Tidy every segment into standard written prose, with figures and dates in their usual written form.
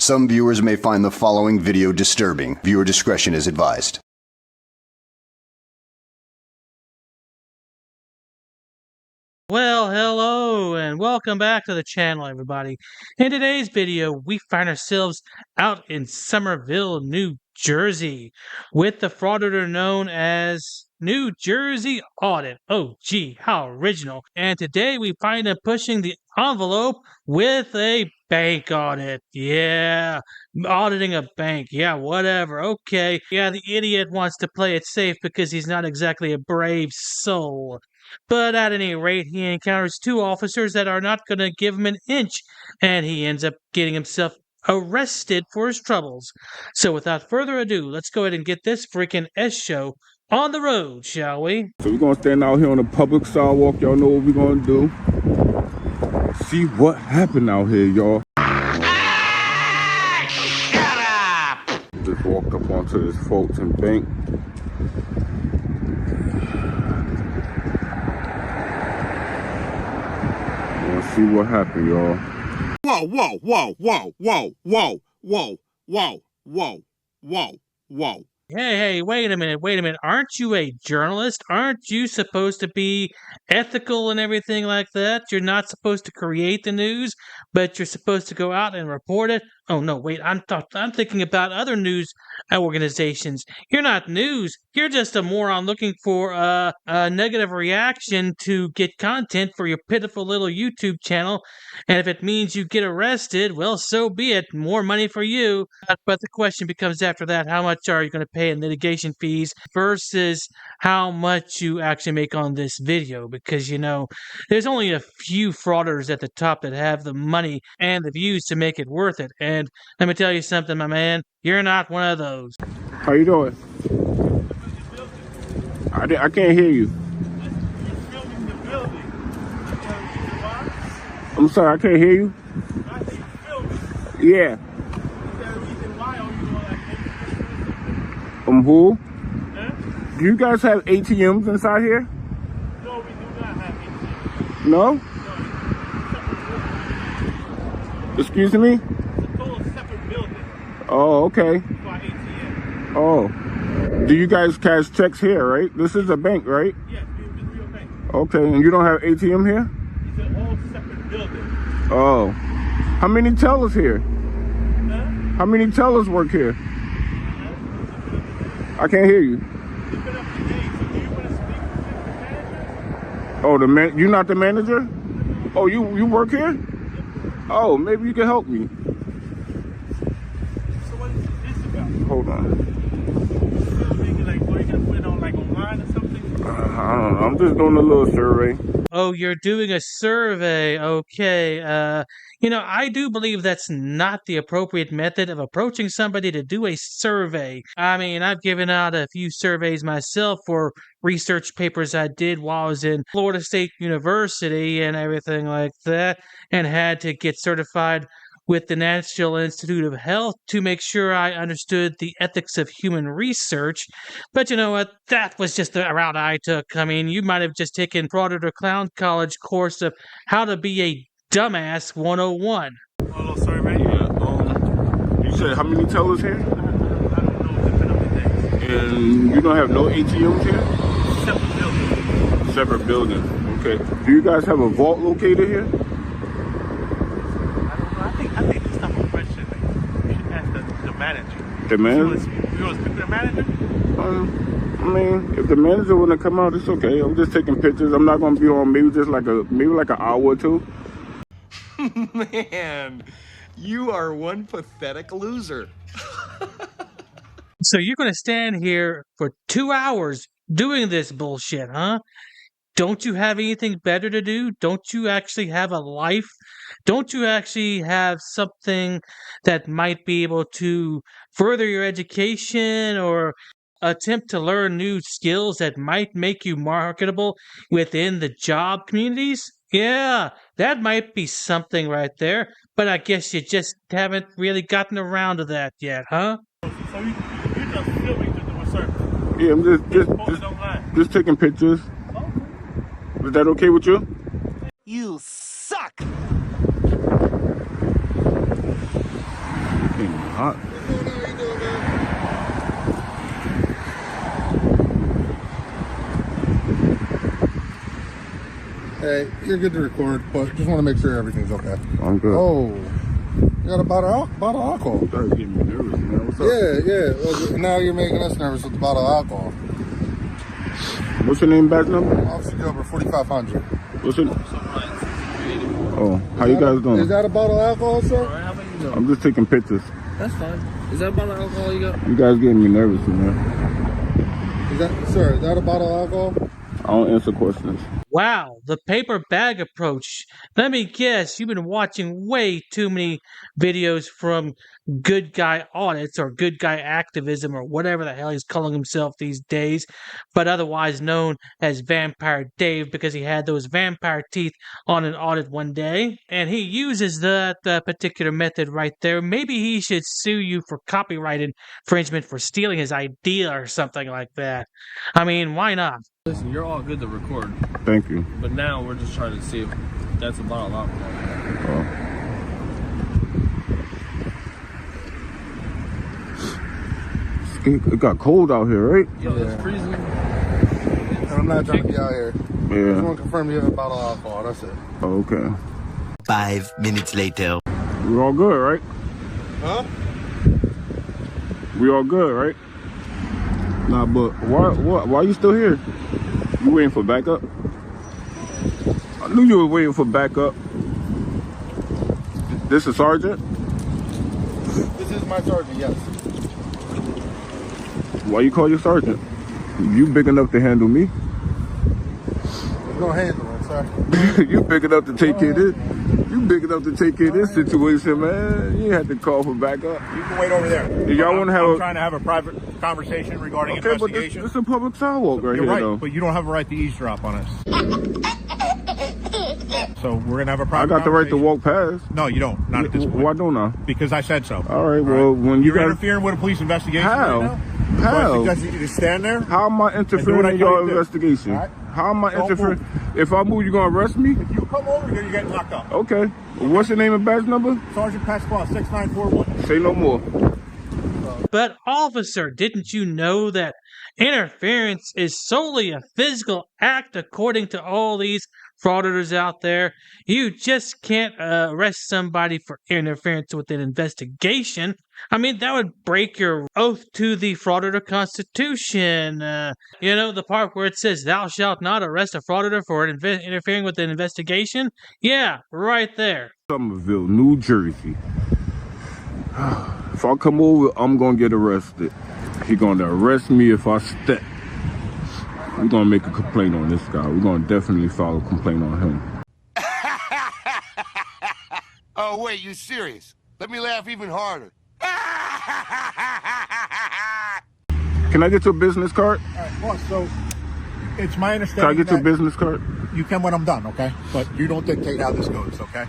Some viewers may find the following video disturbing. Viewer discretion is advised. Well, hello and welcome back to the channel, everybody. In today's video, we find ourselves out in Somerville, New Jersey, with the frauditor known as New Jersey Audit. Oh, gee, how original. And today we find him pushing the envelope with a bank audit. Yeah, auditing a bank. Yeah, whatever. Okay. Yeah, the idiot wants to play it safe because he's not exactly a brave soul. But at any rate, he encounters two officers that are not going to give him an inch, and he ends up getting himself arrested for his troubles. So without further ado, let's go ahead and get this freaking S show on the road, shall we? So we're gonna stand out here on the public sidewalk. Y'all know what we're gonna do. See what happened out here, y'all. Shut up! Just walked up onto this Fulton bank. Let's see what happened, y'all. Whoa, whoa, whoa, whoa, whoa, whoa, whoa, whoa, whoa, whoa, whoa. Hey, wait a minute. Aren't you a journalist? Aren't you supposed to be ethical and everything like that? You're not supposed to create the news, but you're supposed to go out and report it. Oh no, wait, I'm thinking about other news organizations. You're not news. You're just a moron looking for a negative reaction to get content for your pitiful little YouTube channel. And if it means you get arrested, well, so be it. More money for you. But the question becomes after that, how much are you going to pay in litigation fees versus how much you actually make on this video? Because, you know, there's only a few frauders at the top that have the money and the views to make it worth it. And let me tell you something, my man, you're not one of those. How you doing? I can't hear you. I'm sorry, I can't hear you. Yeah. Who? Do you guys have ATMs inside here? No, we do not have ATMs. No? Excuse me? It's a total separate building Oh, okay. for our ATM. Oh. Do you guys cash checks here, right? This is a bank, right? Yes, it's a real bank. Okay, and you don't have ATM here? It's an all separate building. Oh. How many tellers here? Huh? How many tellers work here? I can't hear you. It's been up to date. So do you want to speak with the manager? Oh, you're not the manager? Oh, you work here? Oh, maybe you can help me. So what is this about? Hold on. You're thinking like, are you going to put it on like online or something? I don't know. I'm just doing a little survey. Oh, you're doing a survey. Okay. You know, I do believe that's not the appropriate method of approaching somebody to do a survey. I mean, I've given out a few surveys myself for research papers I did while I was in Florida State University and everything like that, and had to get certified with the National Institute of Health to make sure I understood the ethics of human research. But you know what? That was just the route I took. I mean, you might have just taken Frauditor Clown College course of how to be a dumbass 101. Oh, sorry, right? Yeah, you said how many tellers here? I don't know. It's been up to date. And you don't have no ATMs here? Separate building. Separate buildings. Okay. Do you guys have a vault locator here? I think this type of question, like, you should ask the manager. The manager? You want to speak to the manager? I mean, if the manager wouldn't come out, it's okay. I'm just taking pictures. I'm not gonna be on maybe like an hour or two. Man, you are one pathetic loser. So you're going to stand here for 2 hours doing this bullshit, huh? Don't you have anything better to do? Don't you actually have a life? Don't you actually have something that might be able to further your education or attempt to learn new skills that might make you marketable within the job communities? Yeah, that might be something right there, but I guess you just haven't really gotten around to that yet, huh? So you're just filming to do a survey. Yeah, I'm Post it online. just taking pictures. Okay. Is that okay with you? You suck! hot. Hey, you're good to record, but just want to make sure everything's okay. I'm good. Oh, you got a bottle of alcohol. You started getting me nervous, man. What's up? Yeah. Well, now you're making us nervous with the bottle of alcohol. What's your name, badge number? Officer Gilbert, 4500. What's your... Oh, how you guys doing? Is that a bottle of alcohol, sir? How about you doing? I'm just taking pictures. That's fine. Is that a bottle of alcohol you got? You guys getting me nervous, man. Is that a bottle of alcohol? I don't answer questions. Wow, the paper bag approach. Let me guess, you've been watching way too many videos from good guy audits or good guy activism or whatever the hell he's calling himself these days, but otherwise known as Vampire Dave because he had those vampire teeth on an audit one day, and he uses that particular method right there. Maybe he should sue you for copyright infringement for stealing his idea or something like that. I mean, why not? Listen, you're all good to record, Thank you. but now we're just trying to see if that's a bottle of alcohol. It got cold out here, right? Yo, it's freezing. And I'm not trying to be out here. I just Yeah. want to confirm you have a bottle of alcohol. That's it. Oh, okay. 5 minutes later. We all good, right? Huh? We all good, right? Nah, but why you still here? You waiting for backup? I knew you were waiting for backup. This is Sergeant? This is my sergeant, yes. Why you call you Sergeant? You big enough to handle me? We're going to handle it, sir. You big enough to take care of this? You big enough to take care of this situation, man. You ain't have to call for backup. You can wait over there. Y'all want to have I'm trying to have a private conversation regarding Okay, but investigation. this is a public sidewalk right You're here, right, though. but you don't have a right to eavesdrop on us. So we're gonna have a I private. got the right to conversation. walk past. No, you don't. Not at this point. Why don't I? Because I said so. All right, well, when you You're guys... interfering with a police investigation How? right now. How? So I suggest you just stand there. How am I do interfering what I in tell your you to do. investigation? All right? How am I Don't interfering? move. If I move, you gonna arrest me? If you come over here, you're getting locked up. Okay. What's your name and badge number? Sergeant Pasquale, 6941. Say no more. But officer, didn't you know that interference is solely a physical act according to all these frauditors out there? You just can't arrest somebody for interference with an investigation. I mean, that would break your oath to the Frauditor Constitution. You know, the part where it says, thou shalt not arrest a frauditor for interfering with an investigation? Yeah, right there. Somerville, New Jersey. If I come over, I'm gonna get arrested. He gonna arrest me if I step. We're gonna make a complaint on this guy. We're gonna definitely file a complaint on him. Oh, wait, you serious? Let me laugh even harder. Can I get your business card? All right, boss. So it's my Can I understanding get your that business card? you can when I'm done, okay? But you don't dictate how this goes, okay?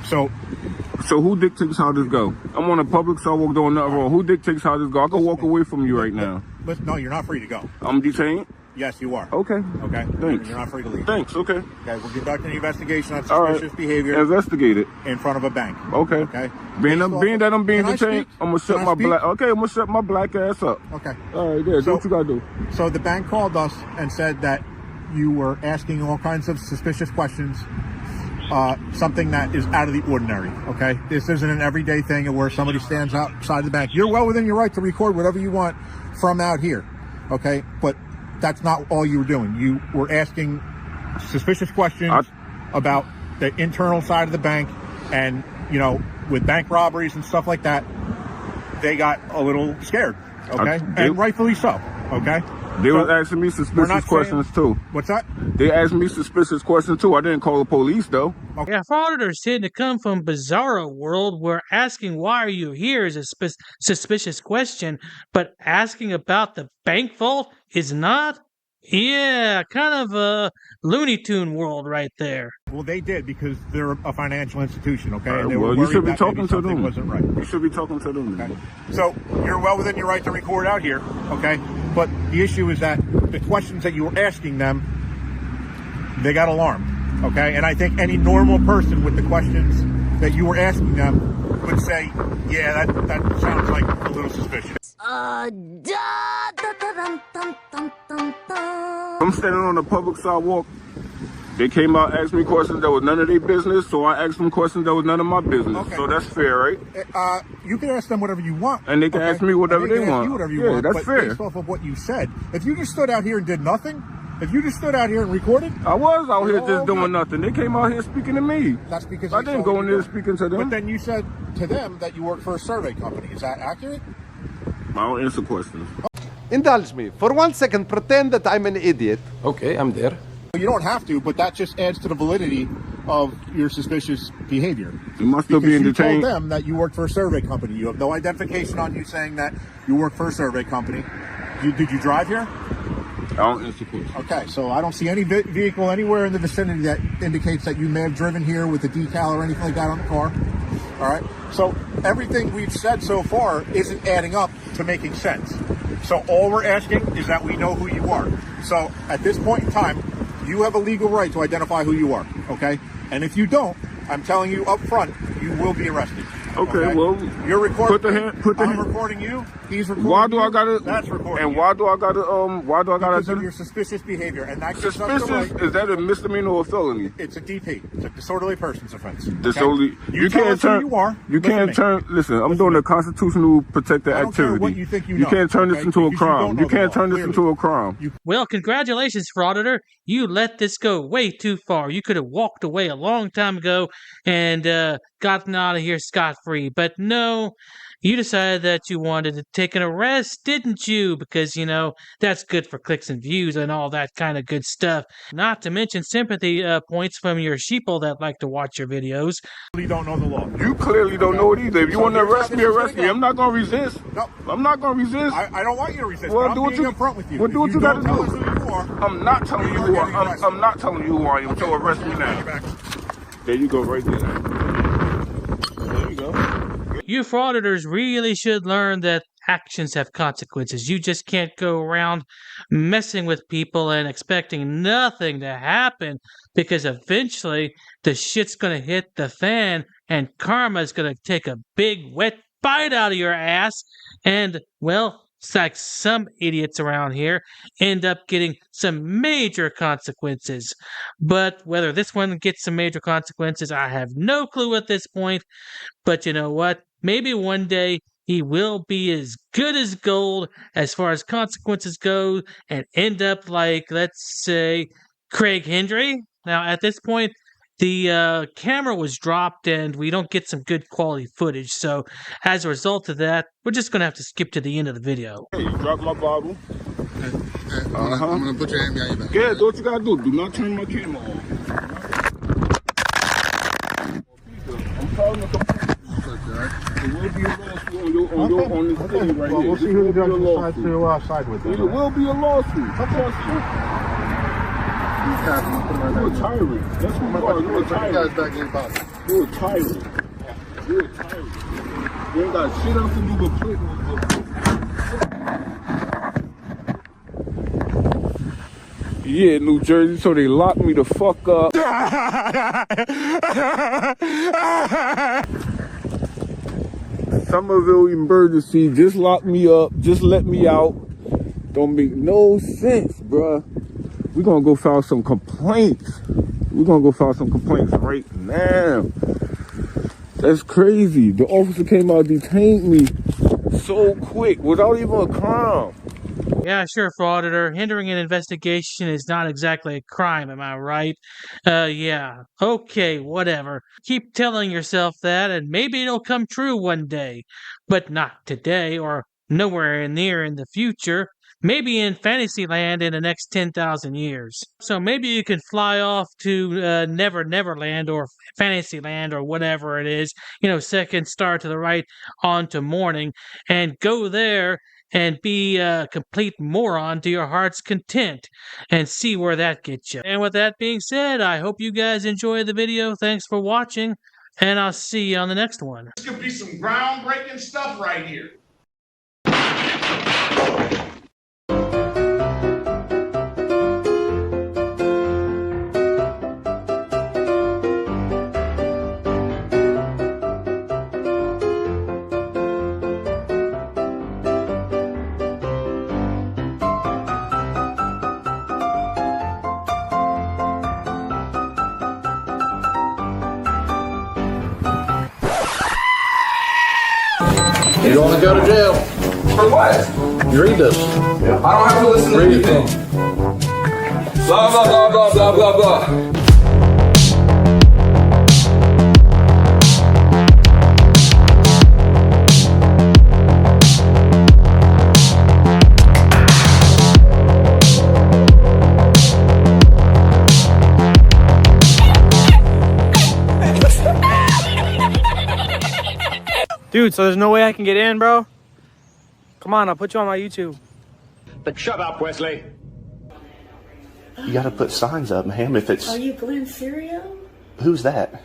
So who dictates how this go? I'm on a public sidewalk doing nothing wrong. Who dictates how this go? I can walk away from you right now. Listen, no, you're not free to go. I'm detained? Yes, you are. Okay. Okay. Thanks. You're not free to leave. Thanks, okay. Okay, we're conducting an investigation on All right. suspicious behavior Investigate it. in front of a bank. Okay. Okay. Being that I'm being Can I detained, speak? I'm gonna shut Can I my speak? black. Okay, I'm gonna shut my black ass up. Okay. All right, yeah. Do So- what you gotta do. So the bank called us and said that you were asking all kinds of suspicious questions, something that is out of the ordinary, okay? This isn't an everyday thing where somebody stands outside the bank. You're well within your right to record whatever you want from out here, okay? But that's not all you were doing. You were asking suspicious questions about the internal side of the bank, and, you know, with bank robberies and stuff like that, they got a little scared, okay? And rightfully so, okay? They So, was asking me we're suspicious not questions too. What's that? They asked me suspicious questions too. I didn't call the police though. Yeah, frauditors tend to come from bizarro world where asking why are you here is a suspicious question, but asking about the bank vault is not? Yeah, kind of a Looney Tune world right there. Well, they did because they're a financial institution, okay? All right, And they well, were you worried should be that talking maybe to something them. wasn't right. You should be talking to them. Okay. So you're well within your right to record out here, okay? But the issue is that the questions that you were asking them, they got alarmed, okay? And I think any normal person with the questions that you were asking them would say, yeah, that sounds like a little suspicious. I'm standing on the public sidewalk. They came out, asked me questions that was none of their business, so I asked them questions that was none of my business. Okay. So that's fair, right? You can ask them whatever you want. And they can ask me whatever they want. Whatever you want, that's but fair. Based off of what you said, if you just stood out here and did nothing, if you just stood out here and recorded, I was out here just doing nothing. They came out here speaking to me. That's because I didn't go in there speaking to them. But then you said to them that you work for a survey company. Is that accurate? I don't answer questions. Indulge me. For 1 second, pretend that I'm an idiot. Okay, I'm there. You don't have to, but that just adds to the validity of your suspicious behavior. You must still be detained. You told them that you work for a survey company. You have no identification on you saying that you work for a survey company. Did you drive here? I don't answer questions. Okay, so I don't see any vehicle anywhere in the vicinity that indicates that you may have driven here with a decal or anything like that on the car. All right, so everything we've said so far isn't adding up to making sense. So all we're asking is that we know who you are. So at this point in time, you have a legal right to identify who you are, okay? And if you don't, I'm telling you up front, you will be arrested. Okay, well, you're recording. I'm recording you. He's recording. Why do I gotta? That's recording. And why do I gotta? Because of your suspicious behavior, and that gives us the right. Is that a misdemeanor or a felony? It's a DP. It's a disorderly persons offense. Disorderly. Okay? You can't turn. Who you are. You can't turn. Listen, I'm doing a constitutional protected activity. I don't care what you think you know. You can't turn this into a crime. You can't turn this into a crime. Well, congratulations, Frauditor. You let this go way too far. You could have walked away a long time ago and gotten out of here scot-free. But no, you decided that you wanted to take an arrest, didn't you? Because, you know, that's good for clicks and views and all that kind of good stuff. Not to mention sympathy points from your sheeple that like to watch your videos. You don't know the law. You clearly don't know it either. If you want to arrest me, arrest me. I'm not going to resist. No. I'm not going to resist. I don't want you to resist. Well, I'm being upfront with you. Well, do what you got to do. I'm not telling you who I am. I'm not telling you who I am. So arrest me now. There you go, right there. There you go. You frauditors really should learn that actions have consequences. You just can't go around messing with people and expecting nothing to happen, because eventually the shit's gonna hit the fan and karma's gonna take a big wet bite out of your ass, and, well, it's like some idiots around here end up getting some major consequences. But whether this one gets some major consequences, I have no clue at this point. But you know what? Maybe one day he will be as good as gold as far as consequences go and end up like, let's say, Craig Hendry. Now, at this point, the camera was dropped and we don't get some good quality footage. So as a result of that, we're just going to have to skip to the end of the video. Hey, you dropped my bottle. I'm going to put your hand behind your back. Yeah, do what you got to do. Do not turn my camera on. I'm calling the complaint. There will be a lawsuit on this city right here. We'll see who the judge decides to side with. There will be a lawsuit. You're a tyrant. That's what you are. You're a tyrant. You're a tyrant. You're a tyrant. You ain't got shit else to do but play. Yeah, New Jersey, so they locked me the fuck up. Somerville emergency, just locked me up, just let me out. Don't make no sense, bruh. We're gonna go file some complaints. Right now. That's crazy. The officer came out and detained me so quick without even a crime. Yeah, sure, Frauditor. Hindering an investigation is not exactly a crime, am I right? Yeah. Okay, whatever. Keep telling yourself that, and maybe it'll come true one day. But not today, or nowhere near in the future. Maybe in Fantasyland in the next 10,000 years. So maybe you can fly off to Never Neverland or Fantasyland or whatever it is, you know, second star to the right onto morning, and go there and be a complete moron to your heart's content and see where that gets you. And with that being said, I hope you guys enjoyed the video. Thanks for watching, and I'll see you on the next one. This could be some groundbreaking stuff right here. You're going to go to jail. For what? You read this. I don't have to listen to anything. Blah, blah, blah, blah, blah, blah, blah. Dude, so there's no way I can get in, bro? Come on, I'll put you on my YouTube. But shut up, Wesley. You gotta put signs up, ma'am, if it's... Are you Glenn Serio? Who's that?